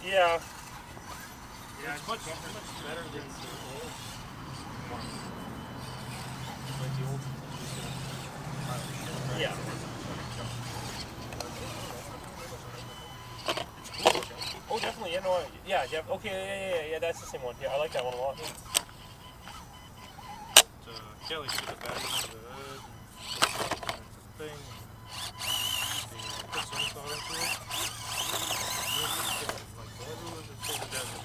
Yeah. Yeah, it's much better than the old one. Like the old one. Yeah. Oh, definitely. Yeah, no, yeah, okay, yeah, that's the same one. Yeah, I like that one a lot. Kelly put the battery into the hood and the thing. They put some salt into it. Like, whatever was it, so the desert.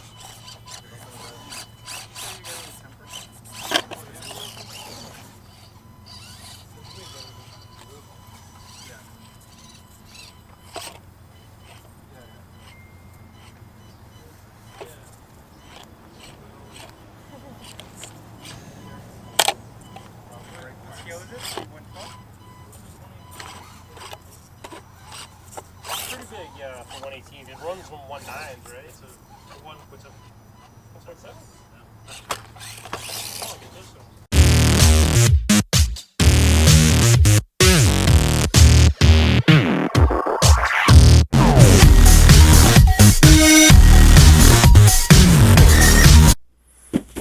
Pretty big, yeah, for 118. It runs from 1.9s, right? So The one puts up. 1.7? Oh, I get this one.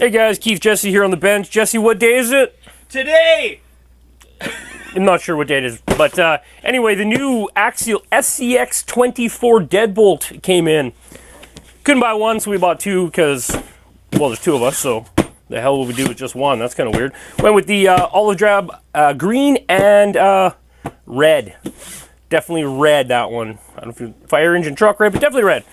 Hey guys, Keith Jesse here on the bench. Jesse, what day is it? Today! I'm not sure what day it is, but anyway, the new Axial SCX24 Deadbolt came in. Couldn't buy one, so we bought two because, well, there's two of us, so the hell would we do with just one? That's kind of weird. Went with the olive drab green and red. Definitely red, that one. I don't know if fire engine truck red, but definitely red.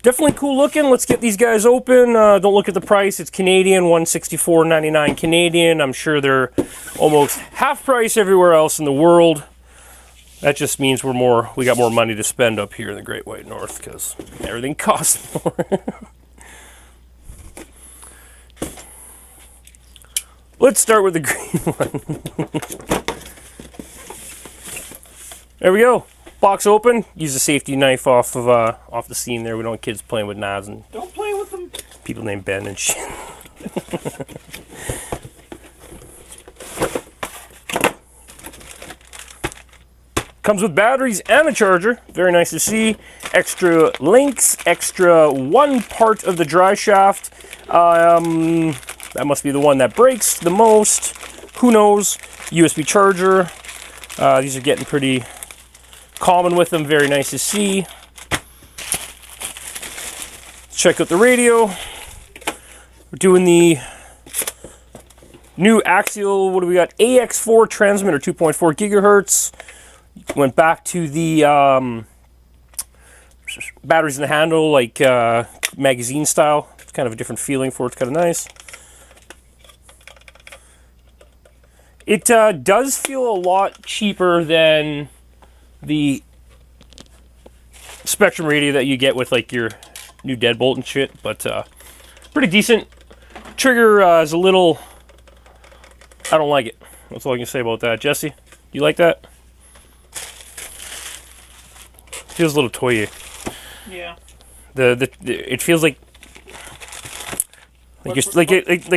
Definitely cool looking. Let's get these guys open. Don't look at the price. It's Canadian, $164.99 Canadian. I'm sure they're almost half price everywhere else in the world. That just means we got more money to spend up here in the Great White North because everything costs more. Let's start with the green one. There we go. Box open. Use a safety knife off the scene there. We don't want kids playing with knives and Don't play with them. people named Ben and shit. Comes with batteries and a charger. Very nice to see. Extra links. Extra one part of the dry shaft. That must be the one that breaks the most. Who knows? USB charger. These are getting pretty common with them. Very nice to see. Let's check out the radio. We're doing the new Axial, what do we got? AX4 transmitter, 2.4 gigahertz. Went back to the batteries in the handle, like magazine style. It's kind of a different feeling for it. It's kind of nice. It does feel a lot cheaper than the Spectrum radio that you get with like your new Deadbolt and shit, but pretty decent. Trigger is a little, I don't like it. That's all I can say about that. Jesse, you like that? Feels a little toy-y. Yeah. It feels like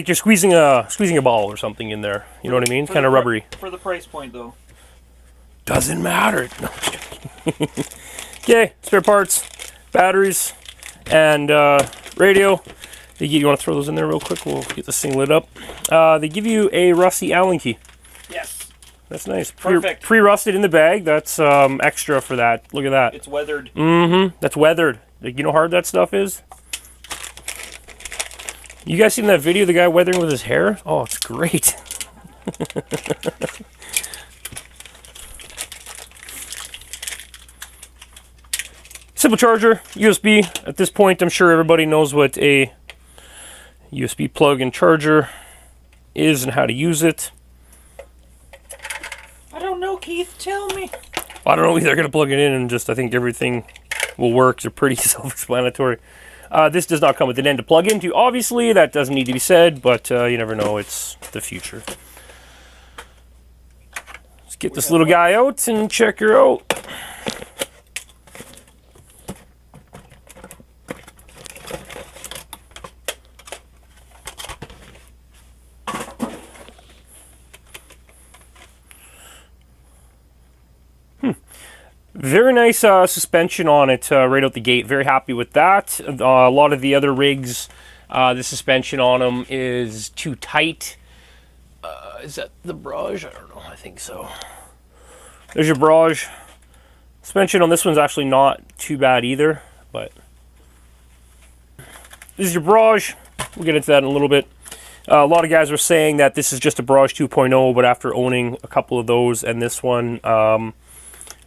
you're squeezing a ball or something in there. You know what I mean? Kind of rubbery. For the price point, though. Doesn't matter. No. Okay, spare parts, batteries, and radio. You want to throw those in there real quick? We'll get this thing lit up. They give you a rusty Allen key. Yes. That's nice. Perfect. Pre-rusted in the bag. That's extra for that. Look at that. It's weathered. Mm-hmm. That's weathered. Like, you know how hard that stuff is? You guys seen that video of the guy weathering with his hair? Oh, it's great. Simple charger, USB. At this point, I'm sure everybody knows what a USB plug-in charger is and how to use it. I don't know, Keith. Tell me. I don't know either. They're going to plug it in and just, I think everything will work. They're pretty self-explanatory. This does not come with an end to plug into. Obviously, that doesn't need to be said, but you never know. It's the future. Let's get this little guy out and check her out. Very nice suspension on it right out the gate. Very happy with that. A lot of the other rigs, the suspension on them is too tight. Is that the barrage? I don't know. I think so. There's your barrage. Suspension on this one's actually not too bad either, but this is your barrage. We'll get into that in a little bit. A lot of guys were saying that this is just a barrage 2.0, but after owning a couple of those and this one,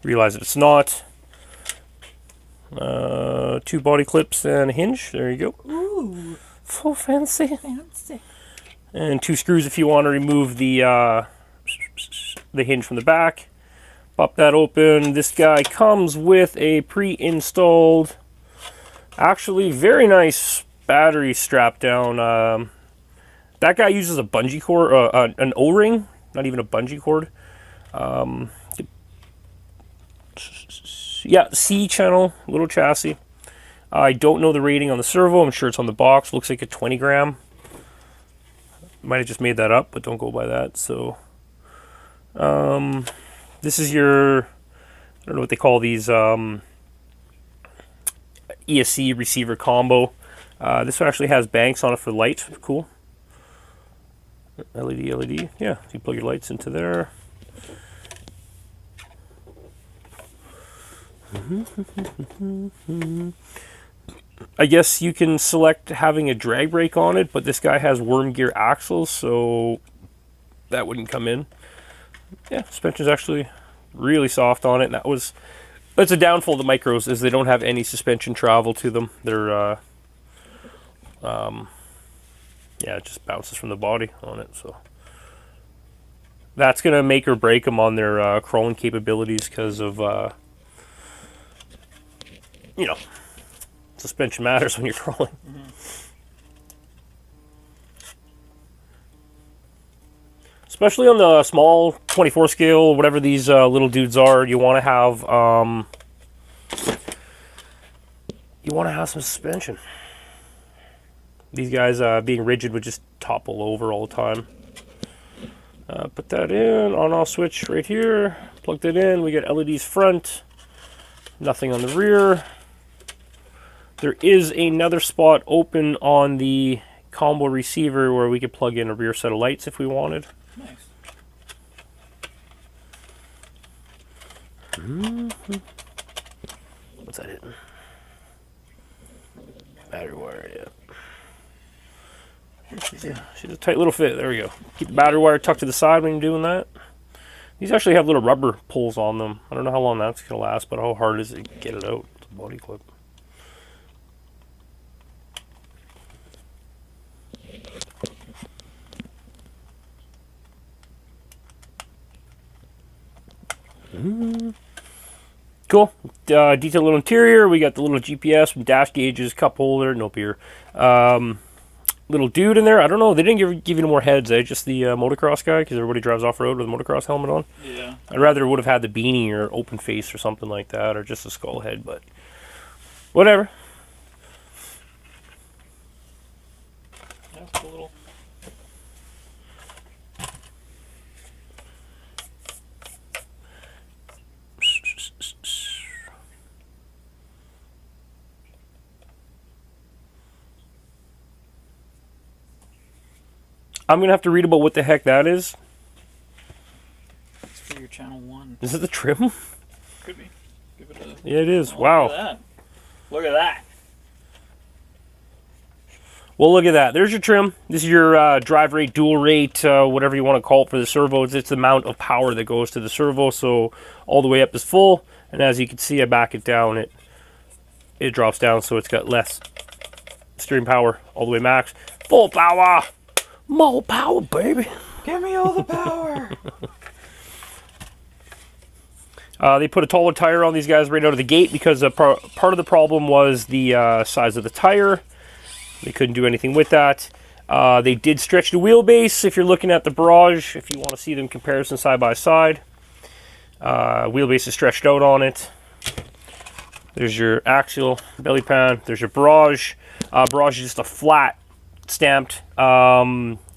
realize that it's not. 2 body clips and a hinge. There you go. Ooh, So fancy. fancy. And 2 screws if you want to remove the hinge from the back. Pop that open. This guy comes with a pre-installed, actually very nice battery strap down. That guy uses a bungee cord, an O-ring, not even a bungee cord. Yeah, C channel, little chassis. I don't know the rating on the servo. I'm sure it's on the box. Looks like a 20 gram. Might have just made that up, but don't go by that. So, this is your, I don't know what they call these, ESC receiver combo. This one actually has banks on it for light. Cool. LED. Yeah, so you plug your lights into there. I guess you can select having a drag brake on it, but this guy has worm gear axles, so that wouldn't come in. Yeah, suspension's actually really soft on it. And that's a downfall of the micros, is they don't have any suspension travel to them. They're yeah, it just bounces from the body on it, so that's gonna make or break them on their crawling capabilities because of you know, suspension matters when you're crawling. Especially on the small 24 scale, whatever these little dudes are, you want to have some suspension. These guys being rigid would just topple over all the time. Put that in, on-off switch right here. Plug that in. We get LEDs front. Nothing on the rear. There is another spot open on the combo receiver where we could plug in a rear set of lights if we wanted. Nice. What's that hitting? Battery wire, yeah. She's a tight little fit. There we go. Keep the battery wire tucked to the side when you're doing that. These actually have little rubber pulls on them. I don't know how long that's going to last, but how hard is it to get it out? It's a body clip. Cool. Detailed little interior. We got the little GPS, dash gauges, cup holder, no beer. Little dude in there. I don't know. They didn't give you no more heads. Just the motocross guy, because everybody drives off road with a motocross helmet on. Yeah. I'd rather it would have had the beanie or open face or something like that, or just a skull head, but whatever. That's a little. I'm going to have to read about what the heck that is. It's for your channel 1. Is it the trim? Could be. Give it a. Yeah, it is. Oh, Wow. Look at that. Look at that. Well, look at that. There's your trim. This is your drive rate, dual rate, whatever you want to call it for the servo. It's the amount of power that goes to the servo. So all the way up is full. And as you can see, I back it down. It drops down, so it's got less steering power all the way max. Full power. More power, baby. Give me all the power. They put a taller tire on these guys right out of the gate because part of the problem was the size of the tire. They couldn't do anything with that. They did stretch the wheelbase. If you're looking at the barrage, if you want to see them comparison side by side, wheelbase is stretched out on it. There's your axial belly pan. There's your barrage. Barrage is just a flat stamped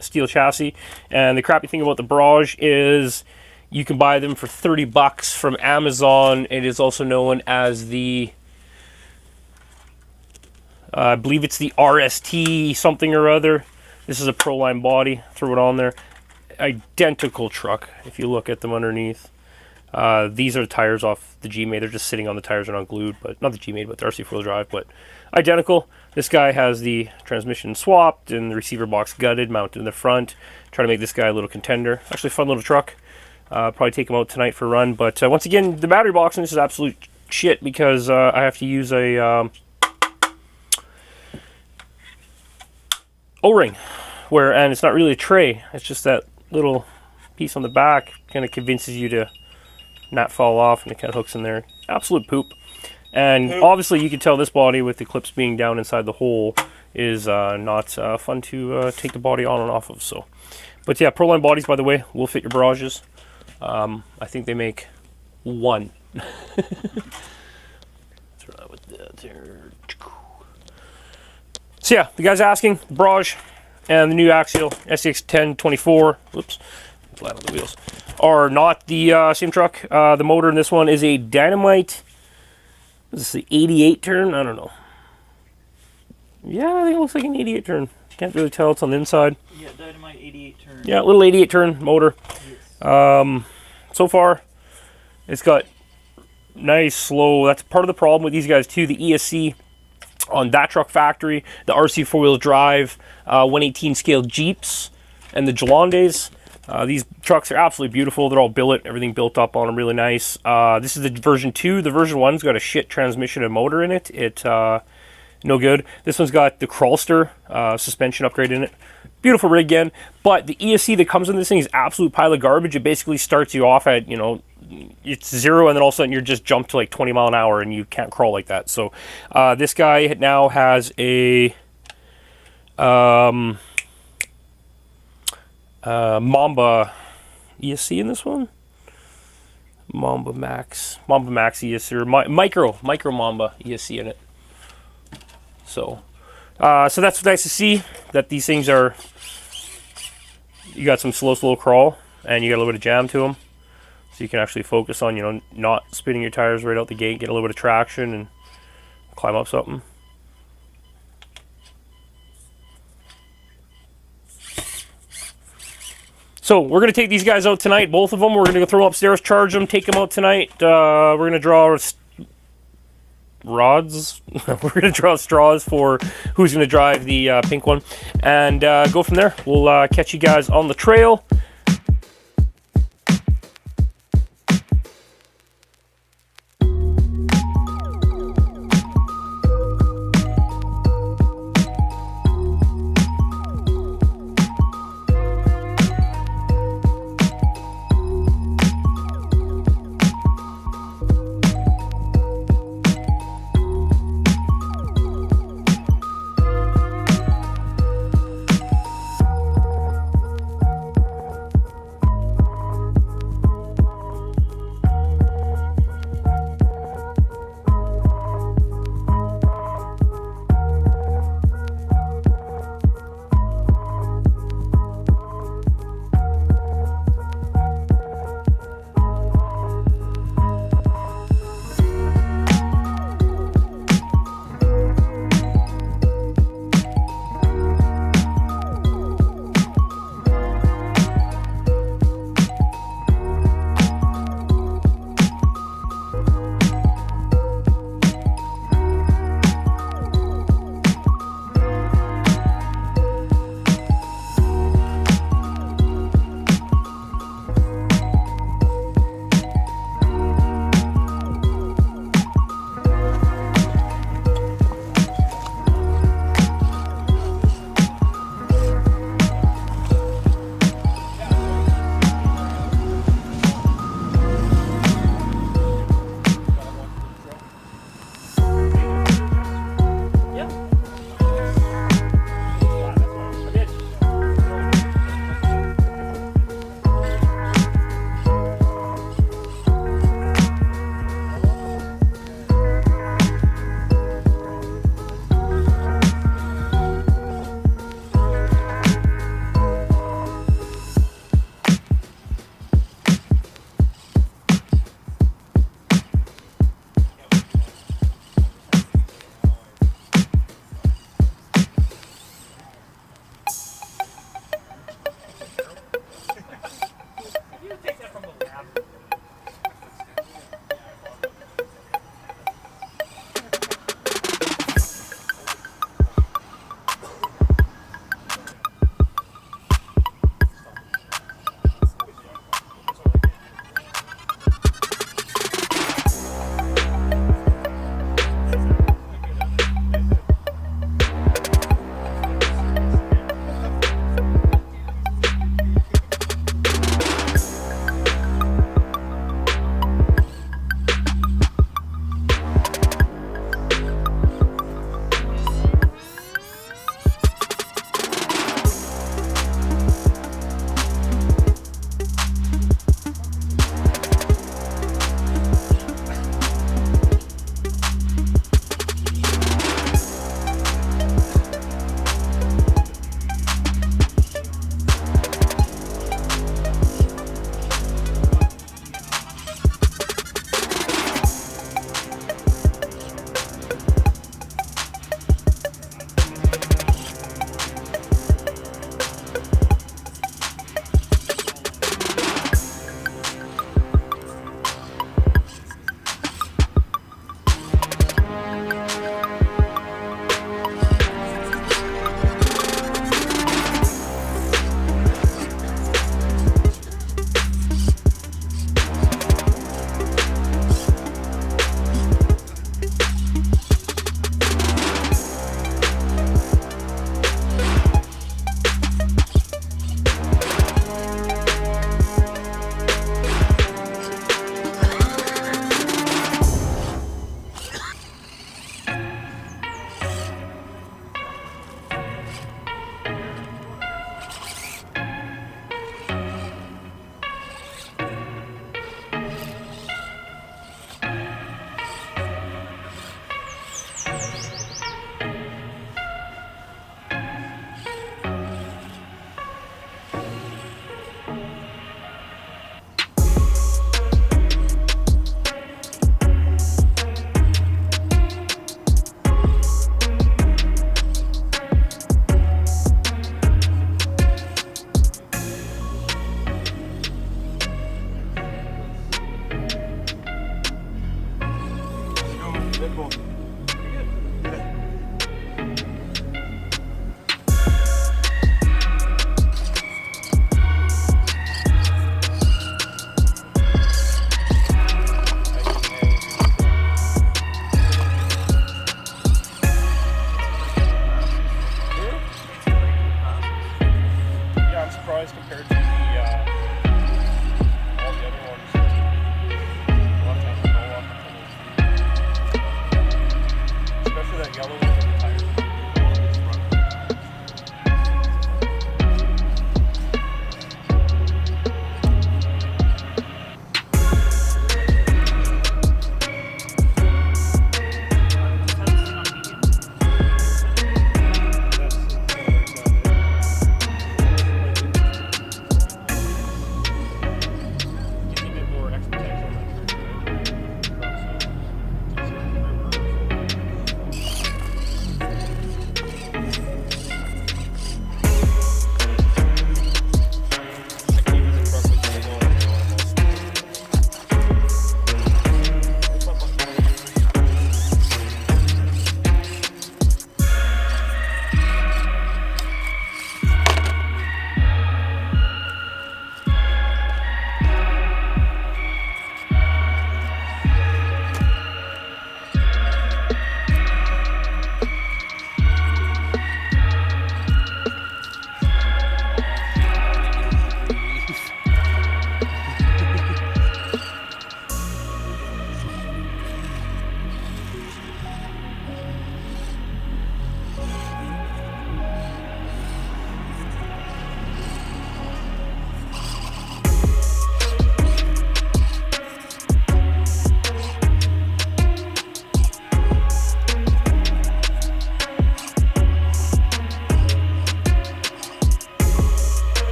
steel chassis. And the crappy thing about the barrage is You can buy them for $30 from Amazon. It is also known as the, I believe it's the RST something or other. This is a Proline body. Throw it on there. Identical truck if you look at them underneath. These are the tires off the G-Made. They're just sitting on the tires and not glued, but not the G-Made, but the RC four-wheel drive, but identical. This guy has the transmission swapped and the receiver box gutted, mounted in the front. Trying to make this guy a little contender. Actually, a fun little truck. Probably take him out tonight for a run. But once again, the battery box in this is absolute shit because I have to use a O-ring, and it's not really a tray. It's just that little piece on the back kind of convinces you to not fall off, and it kind of hooks in there. Absolute poop. And obviously, you can tell this body with the clips being down inside the hole is not fun to take the body on and off of. So, but yeah, Proline bodies, by the way, will fit your barrages. I think they make one. So yeah, the guy's asking barrage and the new Axial SCX24. Whoops, flat on the wheels. Are not the same truck. The motor in this one is a Dynamite. Is this the 88 turn? I don't know. Yeah, I think it looks like an 88 turn. Can't really tell. It's on the inside. Yeah, Dynamite 88 turn. Yeah, little 88 turn motor. Yes. So far, it's got nice, slow. That's part of the problem with these guys too. The ESC on that truck factory, the RC four-wheel drive, 118 scale Jeeps, and the Jalandes. These trucks are absolutely beautiful. They're all billet, everything built up on them, really nice. This is the version 2. The version 1's got a shit transmission and motor in it. No good. This one's got the Crawlster suspension upgrade in it. Beautiful rig again. But the ESC that comes in this thing is absolute pile of garbage. It basically starts you off at, it's 0, and then all of a sudden you're just jumped to like 20 mile an hour and you can't crawl like that. So this guy now has a Mamba ESC in this one. Mamba Max ESC, or micro Mamba ESC in it. So that's nice to see that these things are. You got some slow crawl, and you got a little bit of jam to them, so you can actually focus on not spinning your tires right out the gate, get a little bit of traction, and climb up something. So we're going to take these guys out tonight, both of them. We're going to go throw them upstairs, charge them, take them out tonight. We're going to draw rods. We're going to draw straws for who's going to drive the pink one. And go from there. We'll catch you guys on the trail.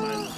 Size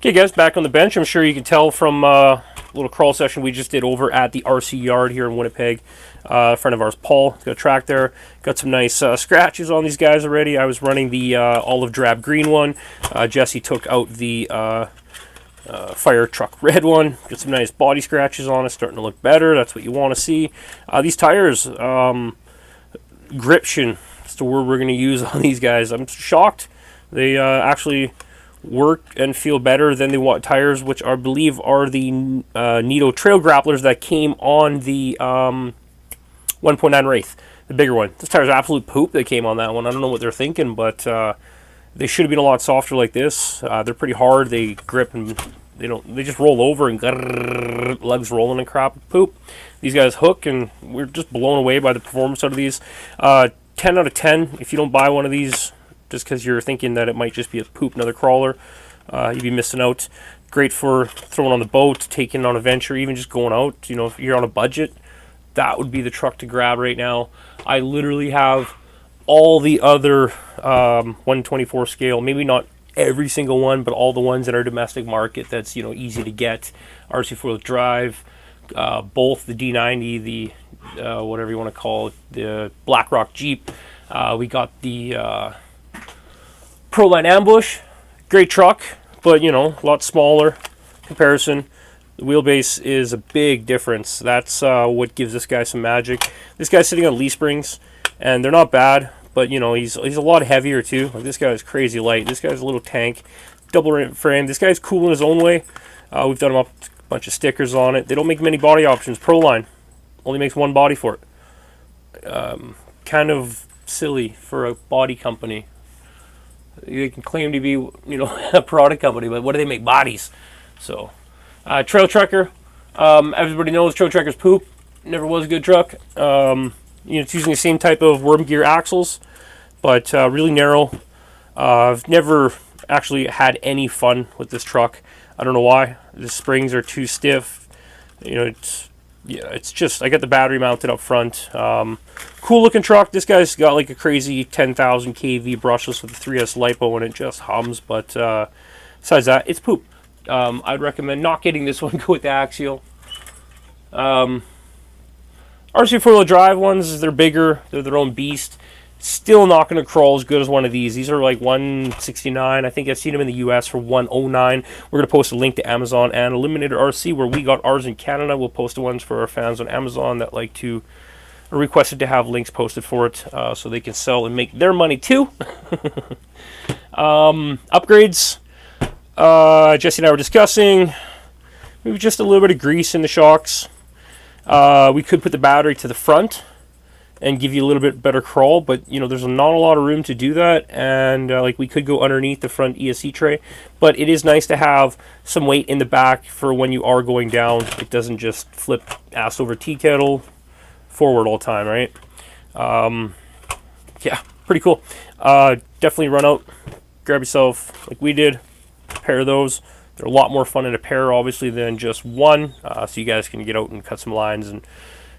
Okay, guys, back on the bench. I'm sure you can tell from a little crawl session we just did over at the RC yard here in Winnipeg. A friend of ours, Paul, got a track there. Got some nice scratches on these guys already. I was running the olive drab green one. Jesse took out the fire truck red one. Got some nice body scratches on it. Starting to look better. That's what you want to see. These tires, gription, that's the word we're going to use on these guys. I'm shocked. They actually work and feel better than the tires, which I believe are the Nito Trail Grapplers that came on the 1.9 Wraith, the bigger one. This tire's absolute poop that came on that one. I don't know what they're thinking, but they should have been a lot softer like this. They're pretty hard. They grip and they just roll over and grrr, legs rolling and crap. Poop. These guys hook, and we're just blown away by the performance out of these. 10 out of 10 if you don't buy one of these just because you're thinking that it might just be a poop, another crawler. You'd be missing out. Great for throwing on the boat, taking on a venture, even just going out. You know, if you're on a budget, that would be the truck to grab right now. I literally have all the other 124 scale, maybe not every single one, but all the ones in our domestic market that's, you know, easy to get. RC four-wheel drive, both the D90, the whatever you want to call it, the BlackRock Jeep. We got the Proline Ambush, great truck, but you know, a lot smaller comparison. The wheelbase is a big difference. That's what gives this guy some magic. This guy's sitting on leaf springs, and they're not bad, but you know, he's a lot heavier too. Like, this guy's crazy light. This guy's a little tank, double frame. This guy's cool in his own way. We've done him up with a bunch of stickers on it. They don't make many body options. Proline only makes one body for it. Kind of silly for a body company. They can claim to be, you know, a product company, but what do they make? Bodies. So, Trail Trekker. Everybody knows Trail Trekker's poop. Never was a good truck. You know, it's using the same type of worm gear axles, but really narrow. I've never actually had any fun with this truck. I don't know why. The springs are too stiff. You know, it's just, I got the battery mounted up front. Cool looking truck. This guy's got like a crazy 10,000 kV brushless with a 3S LiPo, and it just hums. But besides that, it's poop. I'd recommend not getting this one. Go with the Axial. RC four-wheel drive ones, they're bigger. They're their own beast. Still not going to crawl as good as one of these. These are like $169. I think I've seen them in the US for $109. We're going to post a link to Amazon and Eliminator RC where we got ours in Canada. We'll post the ones for our fans on Amazon that like to, or requested to have links posted for it so they can sell and make their money too. Upgrades. Jesse and I were discussing maybe just a little bit of grease in the shocks. We could put the battery to the front and give you a little bit better crawl, but you know, there's not a lot of room to do that, and like we could go underneath the front ESC tray, but it is nice to have some weight in the back for when you are going down. It doesn't just flip ass over tea kettle forward all the time, right? Yeah, pretty cool. Definitely run out, grab yourself like we did, a pair of those. They're a lot more fun in a pair, obviously, than just one, so you guys can get out and cut some lines, and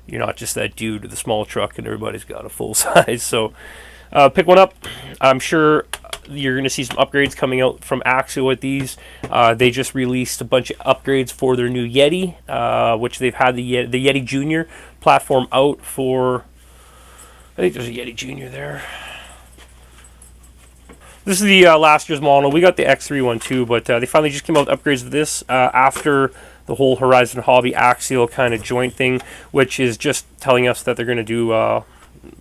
you're not just that dude with a small truck and everybody's got a full size. So pick one up. I'm sure you're going to see some upgrades coming out from Axial with these. They just released a bunch of upgrades for their new Yeti, which they've had the Yeti Junior platform out for, I think there's a Yeti Junior there. This is the last year's model. We got the X3 one too, but they finally just came out with upgrades of this after the whole Horizon Hobby Axial kind of joint thing, which is just telling us that they're going to do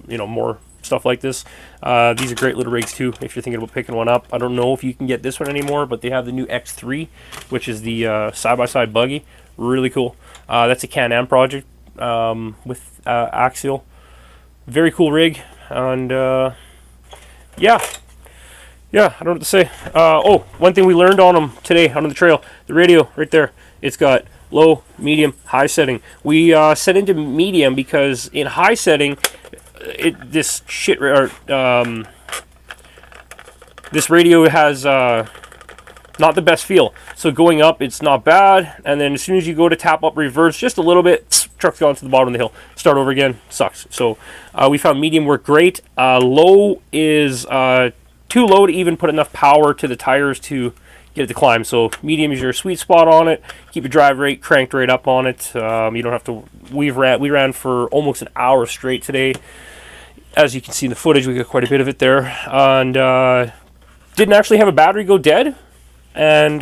you know, more stuff like this. These are great little rigs too if you're thinking about picking one up. I don't know if you can get this one anymore, but they have the new X3, which is the side-by-side buggy. Really cool. That's a Can-Am project with Axial. Very cool rig, and yeah, I don't know what to say. Oh, one thing we learned on them today out on the trail, the radio right there. It's got low, medium, high setting. We set into medium because in high setting, this radio has not the best feel. So going up, it's not bad, and then as soon as you go to tap up reverse just a little bit, truck's gone to the bottom of the hill. Start over again, sucks. So we found medium work great. Low is too low to even put enough power to the tires to get it to climb. So medium is your sweet spot on it. Keep your drive rate cranked right up on it. You don't have to. We ran for almost an hour straight today. As you can see in the footage, we got quite a bit of it there, and didn't actually have a battery go dead, and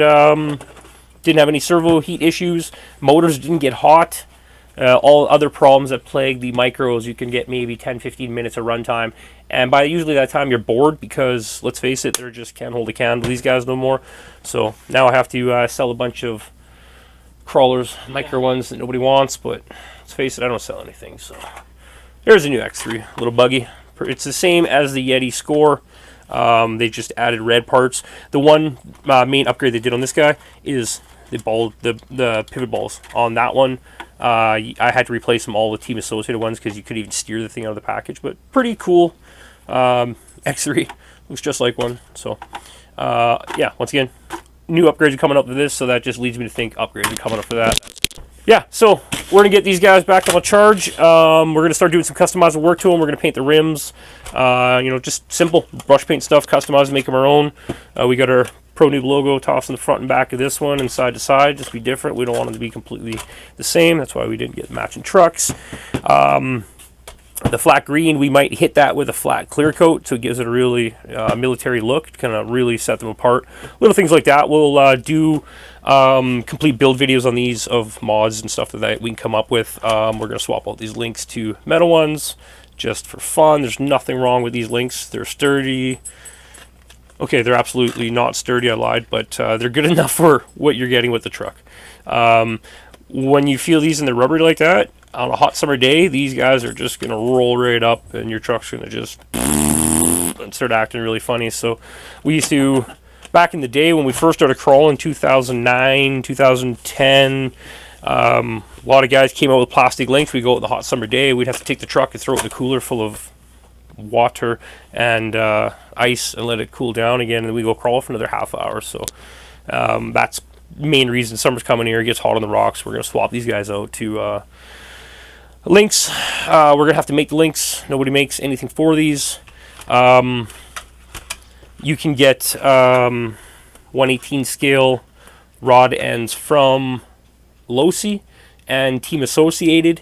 didn't have any servo heat issues. Motors didn't get hot. All other problems that plague the micros, you can get maybe 10-15 minutes of runtime, and by usually that time you're bored, because let's face it, they just can't hold a candle, these guys, no more. So now I have to sell a bunch of crawlers, micro ones that nobody wants, but let's face it, I don't sell anything. So there's a new X3, a little buggy. It's the same as the Yeti Score. They just added red parts. The one main upgrade they did on this guy is the pivot balls on that one. I had to replace them all with team associated ones because you could even steer the thing out of the package. But pretty cool. X3 looks just like one. So yeah, once again, new upgrades are coming up to this, so that just leads me to think upgrades are coming up for that. Yeah, so we're going to get these guys back on a charge. We're going to start doing some customizable work to them. We're going to paint the rims. Just simple brush paint stuff, customize, make them our own. We got our ProNoob logo tossed in the front and back of this one and side to side, just be different. We don't want them to be completely the same. That's why we didn't get matching trucks. The flat green, we might hit that with a flat clear coat, so it gives it a really military look, to kind of really set them apart. Little things like that. We'll do complete build videos on these of mods and stuff that we can come up with. We're going to swap out these links to metal ones just for fun. There's nothing wrong with these links. They're sturdy. Okay, they're absolutely not sturdy, I lied, but they're good enough for what you're getting with the truck. When you feel these in the rubbery like that, on a hot summer day, these guys are just going to roll right up, and your truck's going to just start acting really funny. So we used to, back in the day when we first started crawling, 2009, 2010, a lot of guys came out with plastic links. We'd go out in the hot summer day, we'd have to take the truck and throw it in the cooler full of water and ice and let it cool down again, and we go crawl for another half hour. So that's the main reason summer's coming here. It gets hot on the rocks. We're going to swap these guys out to links. We're going to have to make the links. Nobody makes anything for these. You can get 1/18 scale rod ends from Losi and Team Associated.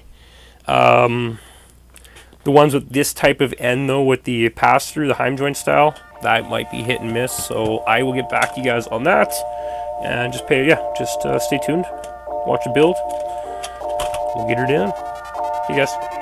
The ones with this type of end, though, with the pass-through, the Heim joint style, that might be hit and miss. So I will get back to you guys on that. And just stay tuned. Watch the build. We'll get her done. See you guys.